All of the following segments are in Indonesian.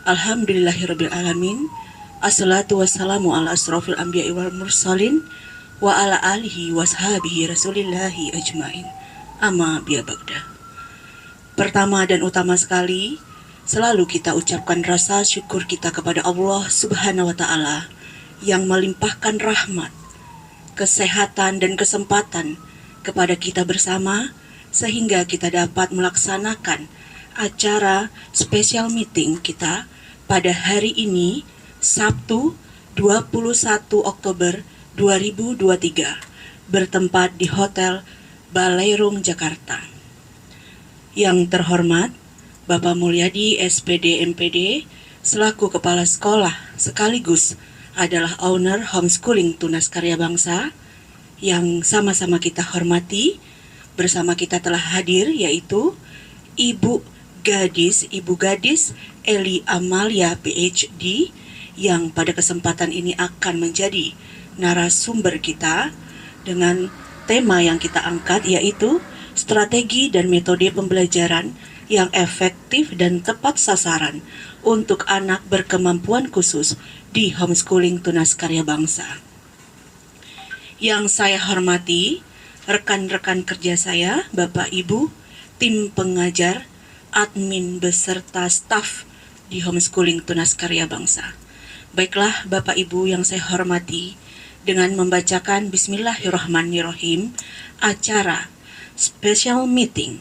Alhamdulillahirabbil alamin. Assalatu wassalamu ala asrofil anbiya'i wal mursalin wa ala alihi washabihi rasulillahi ajmain. Amma biya bagda. Pertama dan utama sekali, selalu kita ucapkan rasa syukur kita kepada Allah Subhanahu wa taala yang melimpahkan rahmat, kesehatan dan kesempatan kepada kita bersama sehingga kita dapat melaksanakan acara special meeting kita pada hari ini, Sabtu 21 Oktober 2023, bertempat di Hotel Baleirung, Jakarta. Yang terhormat Bapak Mulyadi SPD MPD selaku Kepala Sekolah sekaligus adalah owner homeschooling Tunas Karya Bangsa, yang sama-sama kita hormati. Bersama kita telah hadir yaitu Ibu Gadis Eli Amalia PhD, yang pada kesempatan ini akan menjadi narasumber kita dengan tema yang kita angkat yaitu strategi dan metode pembelajaran yang efektif dan tepat sasaran untuk anak berkemampuan khusus di homeschooling Tunas Karya Bangsa. Yang saya hormati rekan-rekan kerja saya, Bapak Ibu, tim pengajar, admin beserta staf di homeschooling Tunas Karya Bangsa. Baiklah Bapak Ibu yang saya hormati, dengan membacakan Bismillahirrahmanirrahim, acara special meeting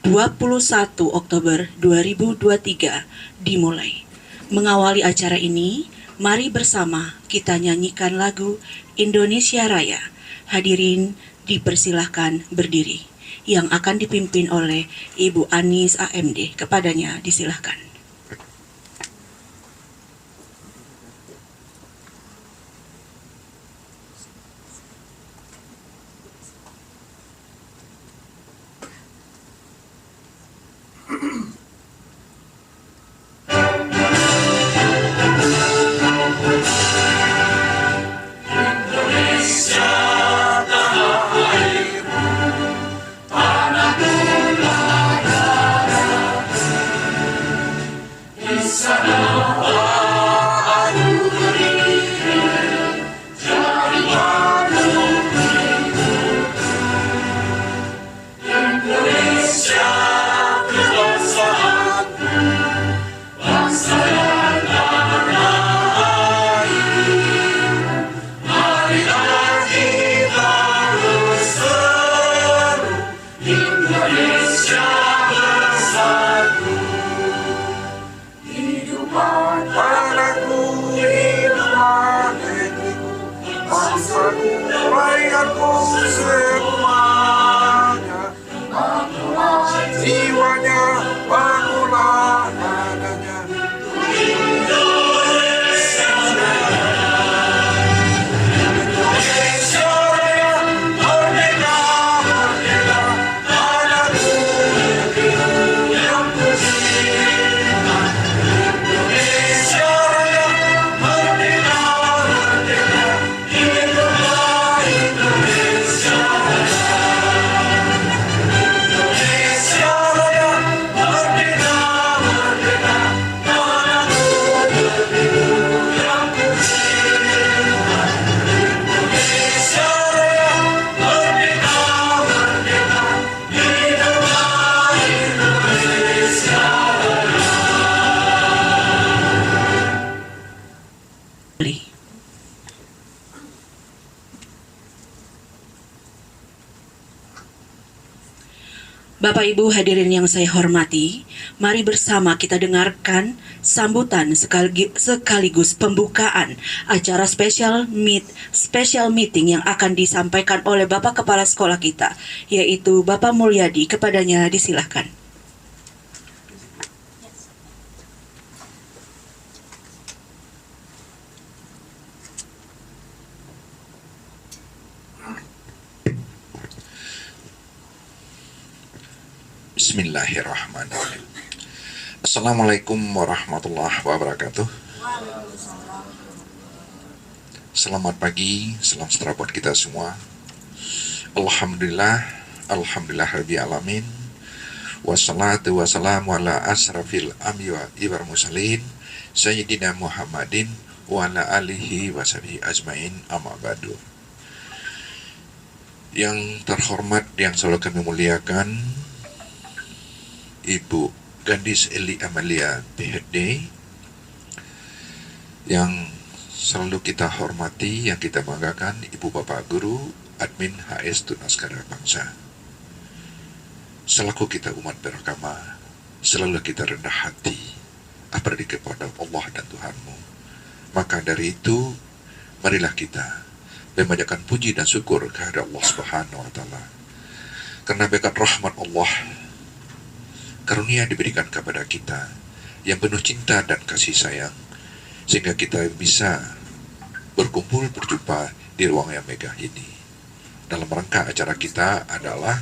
21 Oktober 2023 dimulai. Mengawali acara ini, mari bersama kita nyanyikan lagu Indonesia Raya. Hadirin dipersilahkan berdiri, yang akan dipimpin oleh Ibu Anis AMD. Kepadanya disilahkan. Bapak Ibu hadirin yang saya hormati, mari bersama kita dengarkan sambutan sekaligus pembukaan acara special meeting yang akan disampaikan oleh Bapak Kepala Sekolah kita, yaitu Bapak Mulyadi. Kepadanya disilahkan. Bismillahirrahmanirrahim. Assalamualaikum warahmatullahi wabarakatuh. Selamat pagi, salam sejahtera buat kita semua. Alhamdulillah, alhamdulillah rabbil alamin. Wassalatu wassalamu ala asrafil anbiya'i wal mursalin Sayyidina Muhammadin wa ala alihi wa sahbihi ajmain, amma ba'du. Yang terhormat, yang selalu kami muliakan, Ibu Gadis Eli Amalia PhD, yang selalu kita hormati, yang kita banggakan, Ibu Bapak Guru, Admin HS Tunaskara Bangsa. Selaku kita umat beragama, selalu kita rendah hati, apalagi kepada Allah dan Tuhanmu. Maka dari itu, marilah kita memanjatkan puji dan syukur kepada Allah Subhanahu wa Ta'ala. Karena berkat rahmat Allah, karunia diberikan kepada kita yang penuh cinta dan kasih sayang, sehingga kita bisa berkumpul berjumpa di ruang yang megah ini. Dalam rangka acara kita adalah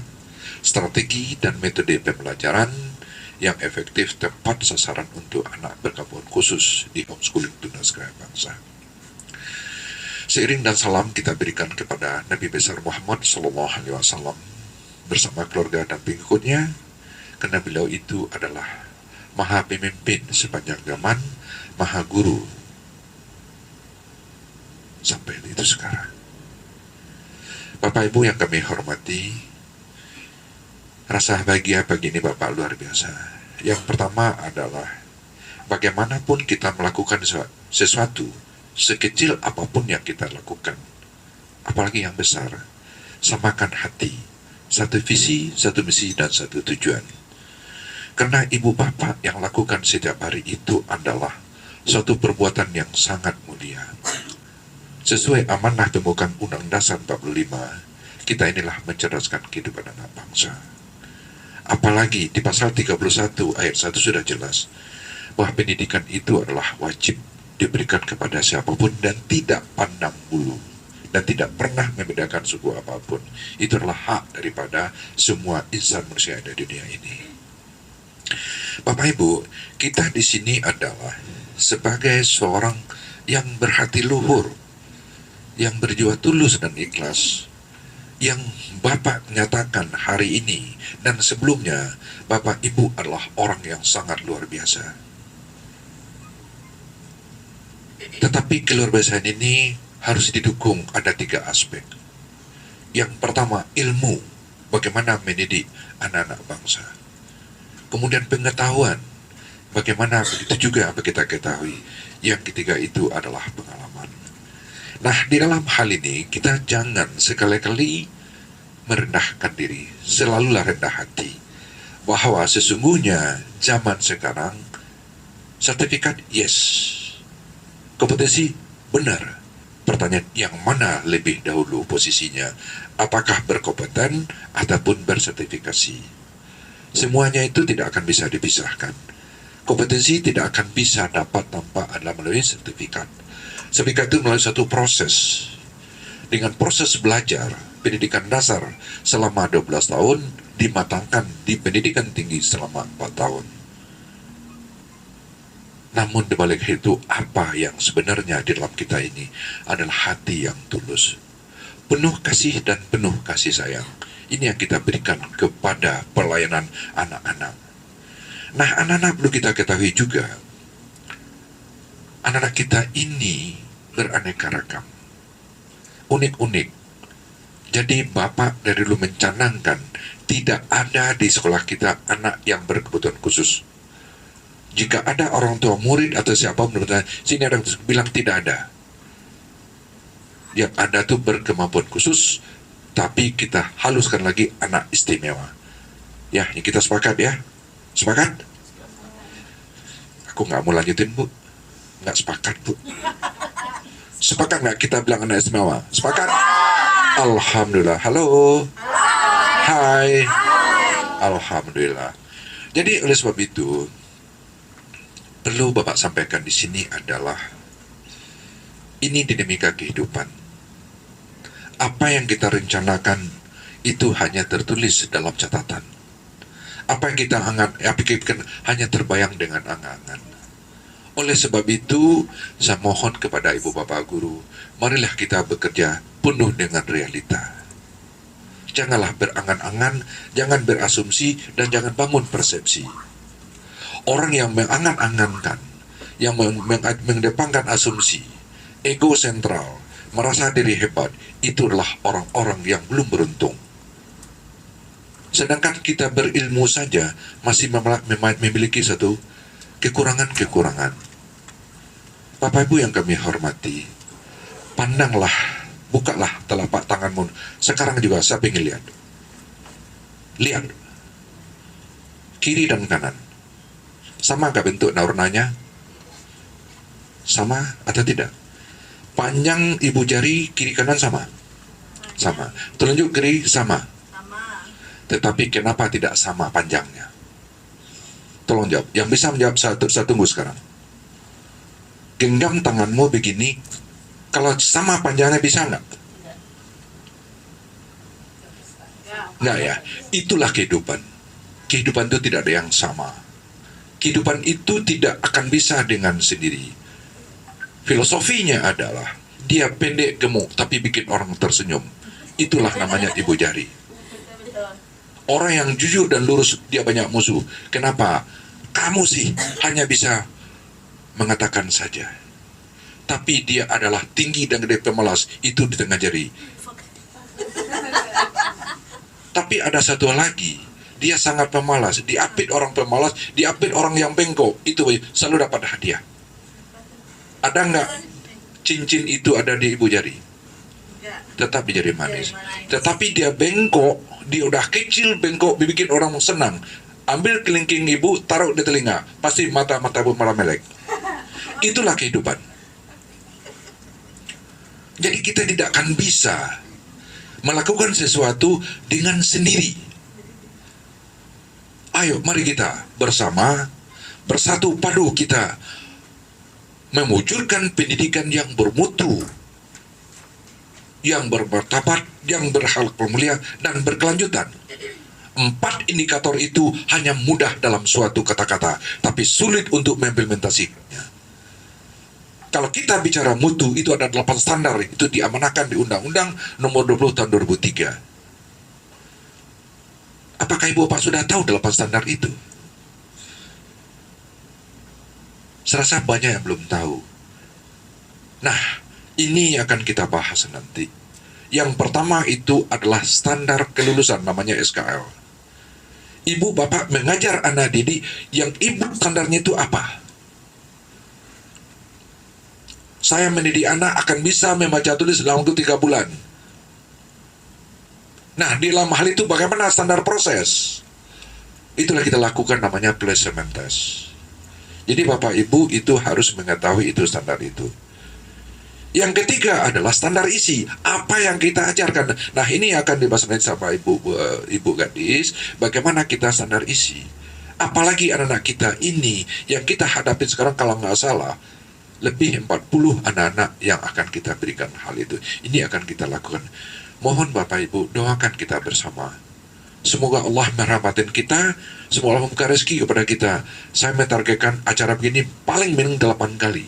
strategi dan metode pembelajaran yang efektif tepat sasaran untuk anak berkebutuhan khusus di homeschooling Tunaskara Bangsa. Seiring dan salam kita berikan kepada Nabi besar Muhammad SAW bersama keluarga dan pengikutnya, karena beliau itu adalah maha pemimpin sepanjang zaman, maha guru sampai itu sekarang. Bapak Ibu yang kami hormati, rasa bahagia pagi ini Bapak luar biasa. Yang pertama adalah bagaimanapun kita melakukan sesuatu, sekecil apapun yang kita lakukan, apalagi yang besar, samakan hati, satu visi, satu misi, dan satu tujuan. Karena ibu bapak yang lakukan setiap hari itu adalah suatu perbuatan yang sangat mulia. Sesuai amanah pembukaan Undang Dasar 45, kita inilah mencerdaskan kehidupan anak bangsa. Apalagi di pasal 31 ayat 1 sudah jelas bahwa pendidikan itu adalah wajib diberikan kepada siapapun dan tidak pandang bulu dan tidak pernah membedakan suku apapun. Itu adalah hak daripada semua insan manusia di dunia ini. Bapak Ibu, kita di sini adalah sebagai seorang yang berhati luhur, yang berjiwa tulus dan ikhlas, yang Bapak nyatakan hari ini dan sebelumnya, Bapak Ibu adalah orang yang sangat luar biasa. Tetapi keluarbiasaan ini harus didukung ada 3 aspek. Yang pertama, ilmu, bagaimana mendidik anak-anak bangsa. Kemudian pengetahuan, bagaimana begitu juga apa kita ketahui. Yang ketiga itu adalah pengalaman. Nah, di dalam hal ini kita jangan sekali-kali merendahkan diri, selalulah rendah hati, bahwa sesungguhnya zaman sekarang sertifikat yes, kompetensi benar. Pertanyaan yang mana lebih dahulu posisinya, apakah berkompeten ataupun bersertifikasi? Semuanya itu tidak akan bisa dipisahkan. Kompetensi tidak akan bisa dapat tanpa adalah melalui sertifikat. Sertifikat itu melalui satu proses. Dengan proses belajar pendidikan dasar selama 12 tahun dimatangkan di pendidikan tinggi selama 4 tahun. Namun dibalik itu, apa yang sebenarnya di dalam kita ini adalah hati yang tulus, penuh kasih dan penuh kasih sayang. Ini yang kita berikan kepada pelayanan anak-anak. Nah, anak-anak perlu kita ketahui juga, anak-anak kita ini beraneka ragam, unik-unik. Jadi Bapak dari dulu mencanangkan tidak ada di sekolah kita anak yang berkebutuhan khusus. Jika ada orang tua murid atau siapapun bertanya, sini ada yang bilang tidak ada. Yang ada tuh berkemampuan khusus, tapi kita haluskan lagi anak istimewa. Ya, ini kita sepakat ya. Sepakat? Aku nggak mau lanjutin, Bu. Nggak sepakat, Bu. Sepakat nggak kita bilang anak istimewa? Sepakat? Alhamdulillah. Halo. Hai. Alhamdulillah. Jadi oleh sebab itu, perlu Bapak sampaikan di sini adalah ini dinamika kehidupan. Apa yang kita rencanakan itu hanya tertulis dalam catatan. Apa yang kita pikirkan hanya terbayang dengan angan-angan. Oleh sebab itu, saya mohon kepada Ibu Bapak Guru, marilah kita bekerja penuh dengan realita. janganlah berangan-angan, jangan berasumsi, dan jangan bangun persepsi. Orang yang mengangan-angankan, yang mengedepankan asumsi, ego sentral, merasa diri hebat, itulah orang-orang yang belum beruntung. Sedangkan kita berilmu saja masih memiliki satu kekurangan-kekurangan. Bapak Ibu yang kami hormati, pandanglah, bukalah telapak tanganmu. Sekarang juga saya ingin lihat. Lihat. Kiri dan kanan. Sama gak bentuk warnanya? Sama atau tidak? Panjang ibu jari kiri kanan sama? Sama. Telunjuk kiri sama? Tetapi kenapa tidak sama panjangnya? Tolong jawab. Yang bisa menjawab saya tunggu sekarang. Genggam tanganmu begini. Kalau sama panjangnya bisa nggak? Nggak ya. Itulah kehidupan. Kehidupan itu tidak ada yang sama. Kehidupan itu tidak akan bisa dengan sendiri. Filosofinya adalah dia pendek gemuk tapi bikin orang tersenyum. Itulah namanya ibu jari. Orang yang jujur dan lurus dia banyak musuh. Kenapa? Kamu sih hanya bisa mengatakan saja. Tapi dia adalah tinggi dan gede pemalas. Itu di tengah jari. Tapi ada satu lagi. Dia sangat pemalas. Diapit orang pemalas. Diapit orang yang bengkok. Itu selalu dapat hadiah. Ada nggak cincin itu ada di ibu jari? Tetap di jari manis. Tetapi dia bengkok. Dia udah kecil bengkok. Bikin orang senang. Ambil kelingking ibu, taruh di telinga. Pasti mata-mata ibu malah melek. Itulah kehidupan. Jadi kita tidak akan bisa melakukan sesuatu dengan sendiri. Ayo, mari kita bersama, bersatu padu kita mewujudkan pendidikan yang bermutu, yang bermartabat, yang berhalal mulia, dan berkelanjutan. 4 indikator itu hanya mudah dalam suatu kata-kata, tapi sulit untuk mengimplementasikannya. Kalau kita bicara mutu, itu ada 8 standar, itu diamanahkan di Undang-Undang Nomor 20 Tahun 2003. Apakah Ibu Bapak sudah tahu 8 standar itu? Serasa banyak yang belum tahu. Nah, ini akan kita bahas nanti. Yang pertama itu adalah standar kelulusan, namanya SKL. Ibu Bapak mengajar anak didik, yang ibu standarnya itu apa? Saya mendidik anak akan bisa membaca tulis dalam waktu 3 bulan. Nah, di dalam hal itu bagaimana standar proses? Itulah kita lakukan namanya placement test. Jadi Bapak Ibu itu harus mengetahui itu standar itu. Yang ketiga adalah standar isi. Apa yang kita ajarkan? Nah, ini akan dibahas nanti sama Ibu Gadis. Bagaimana kita standar isi? Apalagi anak-anak kita ini yang kita hadapi sekarang kalau nggak salah lebih 40 anak-anak yang akan kita berikan hal itu. Ini akan kita lakukan. Mohon Bapak Ibu doakan kita bersama. Semoga Allah merahmatin kita. Semoga Allah membuka rezeki kepada kita. Saya mentargetkan acara begini paling minimum 8 kali.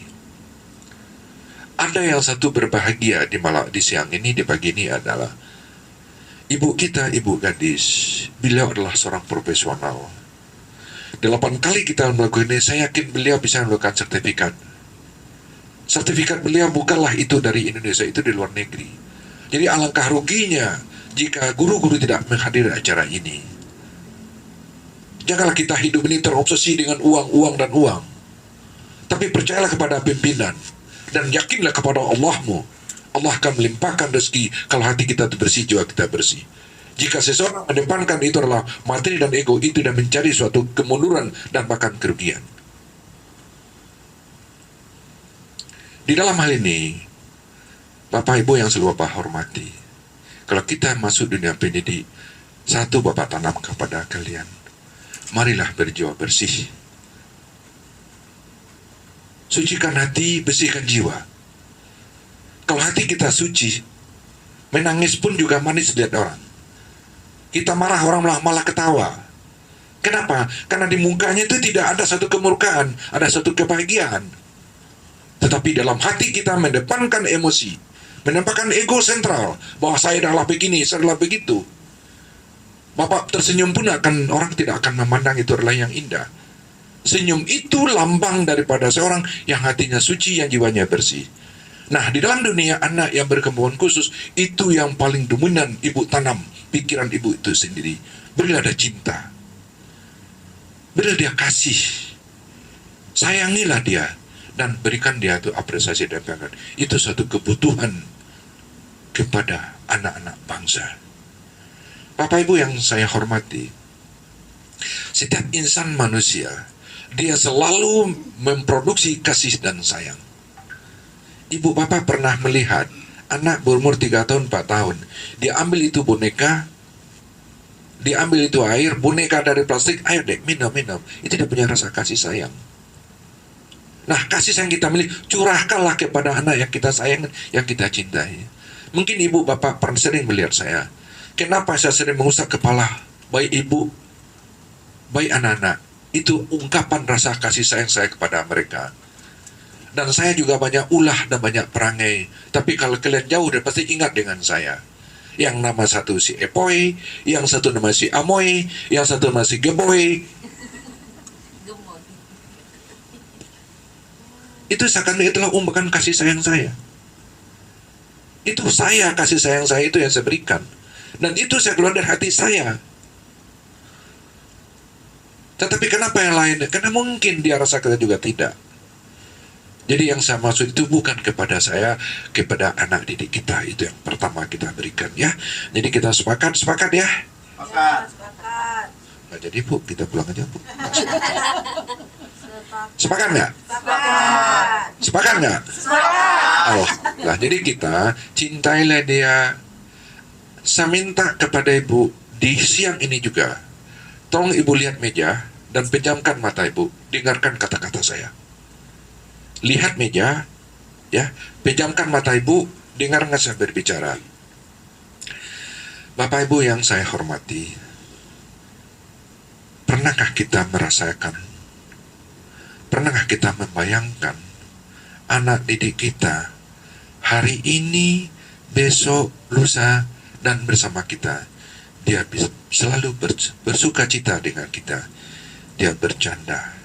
Ada yang satu berbahagia di siang ini, di pagi ini adalah ibu kita, Ibu Gadis. Beliau adalah seorang profesional. 8 kali kita melakukan ini, saya yakin beliau bisa melakukan sertifikat. Sertifikat beliau bukanlah itu dari Indonesia, itu di luar negeri. Jadi alangkah ruginya jika guru-guru tidak menghadiri acara ini. Janganlah kita hidup ini terobsesi dengan uang dan uang. Tapi percayalah kepada pimpinan. Dan yakinlah kepada Allahmu. Allah akan melimpahkan rezeki kalau hati kita itu bersih, jiwa kita bersih. Jika seseorang mendepankan itu adalah materi dan ego, itu dan mencari suatu kemunduran dan bahkan kerugian. Di dalam hal ini, Bapak Ibu yang selalu Bapak hormati, kalau kita masuk dunia pendidik, satu Bapak tanam kepada kalian, marilah berjiwa bersih. Sucikan hati, bersihkan jiwa. Kalau hati kita suci, menangis pun juga manis lihat orang. Kita marah, orang malah ketawa. Kenapa? Karena di mukanya itu tidak ada satu kemurkaan, ada satu kebahagiaan. Tetapi dalam hati kita mendepankan emosi, mendepankan ego sentral, bahwa saya adalah begini, saya adalah begitu. Bapak tersenyum pun orang tidak akan memandang itu adalah yang indah. Senyum itu lambang daripada seorang yang hatinya suci, yang jiwanya bersih. Nah, di dalam dunia anak yang berkemampuan khusus, itu yang paling dominan ibu tanam pikiran ibu itu sendiri. Berilah dia cinta, berilah dia kasih, sayangilah dia, dan berikan dia itu apresiasi dan penghargaan. Itu suatu kebutuhan kepada anak-anak bangsa. Bapak Ibu yang saya hormati, setiap insan manusia, dia selalu memproduksi kasih dan sayang. Ibu bapak pernah melihat anak berumur 3 tahun, 4 tahun, dia ambil itu boneka, dia ambil itu air, boneka dari plastik, ayo dek, minum. Itu dia punya rasa kasih sayang. Nah, kasih sayang kita miliki, curahkanlah kepada anak yang kita sayang, yang kita cintai. Mungkin ibu bapak pernah sering melihat saya. Kenapa saya sering mengusap kepala, baik ibu, baik anak-anak. Itu ungkapan rasa kasih sayang saya kepada mereka. Dan saya juga banyak ulah dan banyak perangai. Tapi kalau kalian jauh, dia pasti ingat dengan saya. Yang nama satu si Epoy, yang satu nama si Amoy, yang satu nama si Geboy. Itu seakan itulah ungkapan kasih sayang saya. Itu saya, kasih sayang saya itu yang saya berikan. Dan itu saya keluar dari hati saya. Tetapi kenapa yang lain? Karena mungkin dia rasa kita juga tidak. Jadi yang saya maksud itu bukan kepada saya, kepada anak didik kita. Itu yang pertama kita berikan ya. Jadi kita sepakat ya. Sepakat. Nah, jadi Bu, kita pulang aja Bu. Sepakat nggak? Sepakat nggak? Alhamdulillah. Jadi kita cintailah dia. Saya minta kepada Ibu di siang ini juga, tolong Ibu lihat meja dan pejamkan mata Ibu, dengarkan kata-kata saya. Lihat meja, ya, pejamkan mata Ibu, dengarkan saya berbicara. Bapak Ibu yang saya hormati, pernahkah kita merasakan, pernahkah kita membayangkan anak didik kita hari ini, besok, lusa, dan bersama kita, dia selalu bersuka cita dengan kita, dia bercanda.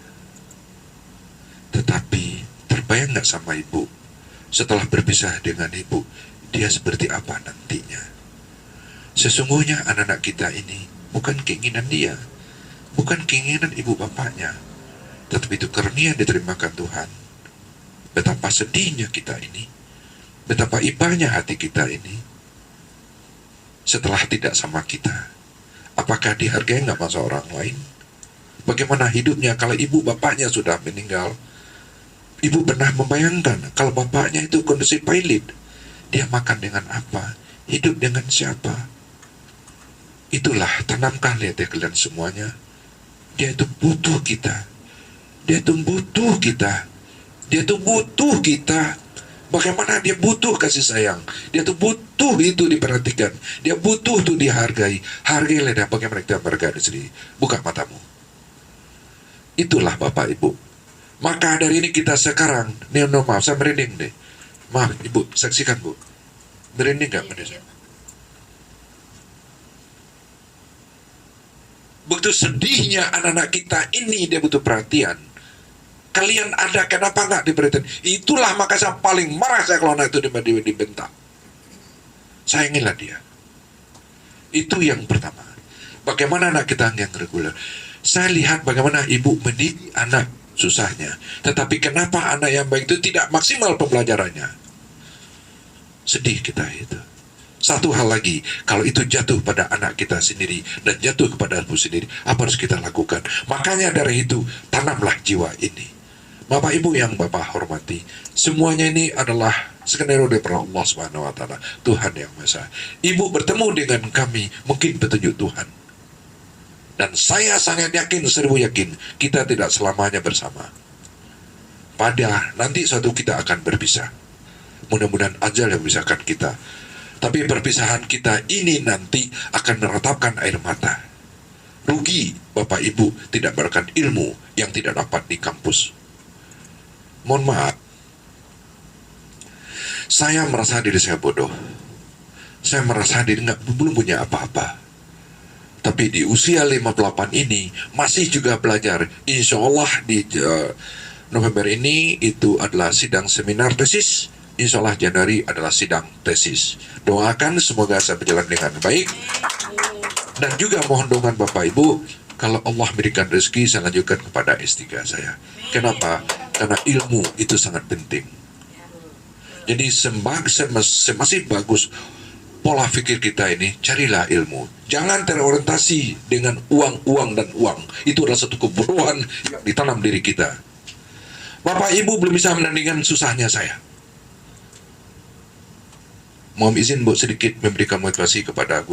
Tetapi terbayang nggak sama Ibu, setelah berpisah dengan Ibu, dia seperti apa nantinya? Sesungguhnya anak-anak kita ini bukan keinginan dia, bukan keinginan ibu bapaknya, tetapi itu karunia yang diterimakan Tuhan. Betapa sedihnya kita ini, betapa ibanya hati kita ini, setelah tidak sama kita. Apakah dihargai nggak masa orang lain? Bagaimana hidupnya kalau ibu bapaknya sudah meninggal? Ibu pernah membayangkan kalau bapaknya itu kondisi pilot, dia makan dengan apa? Hidup dengan siapa? Itulah, tanamkan lihat ya kalian semuanya. Dia itu butuh kita. Dia itu butuh kita. Dia itu butuh kita. Bagaimana dia butuh kasih sayang. Dia tuh butuh itu diperhatikan. Dia butuh itu dihargai. Hargailah dia bagaimana kita menghargai sendiri. Buka matamu. Itulah Bapak Ibu. Maka dari ini kita sekarang, maaf saya merinding deh. Maaf Ibu, saksikan Bu. Merinding gak menurut saya? Begitu sedihnya anak-anak kita ini, dia butuh perhatian. Kalian ada, kenapa nggak diperhatikan? Itulah maka saya paling marah saya kalau anak itu dibentak. Sayangilah dia. Itu yang pertama. Bagaimana anak kita yang reguler? Saya lihat bagaimana ibu mendidik anak susahnya. Tetapi kenapa anak yang baik itu tidak maksimal pembelajarannya? Sedih kita itu. Satu hal lagi, kalau itu jatuh pada anak kita sendiri dan jatuh kepada ibu sendiri, apa harus kita lakukan? Makanya dari itu, tanamlah jiwa ini. Bapak Ibu yang Bapak hormati, semuanya ini adalah skenario dari Allah Subhanahu wa taala, Tuhan yang Maha Esa. Ibu bertemu dengan kami, mungkin petunjuk Tuhan. Dan saya sangat yakin, 1000 yakin, kita tidak selamanya bersama. Pada nanti suatu kita akan berpisah. Mudah-mudahan ajal yang memisahkan kita. Tapi perpisahan kita ini nanti akan meratapkan air mata. Rugi Bapak Ibu tidak mendapatkan ilmu yang tidak dapat di kampus. Mohon maaf, saya merasa diri saya bodoh. Saya merasa diri belum punya apa-apa. Tapi di usia 58 ini masih juga belajar. Insya Allah di November ini itu adalah sidang seminar tesis. Insya Allah Januari adalah sidang tesis. Doakan semoga saya berjalan dengan baik. Dan juga mohon dorongan Bapak Ibu, kalau Allah berikan rezeki, saya lanjutkan kepada S3 saya. Kenapa? Karena ilmu itu sangat penting. Jadi masih bagus pola pikir kita ini, carilah ilmu. Jangan terorientasi dengan uang dan uang. Itu adalah satu kebodohan yang ditanam diri kita. Bapak Ibu belum bisa menandingkan susahnya saya. Mohon izin Bu sedikit memberikan motivasi kepada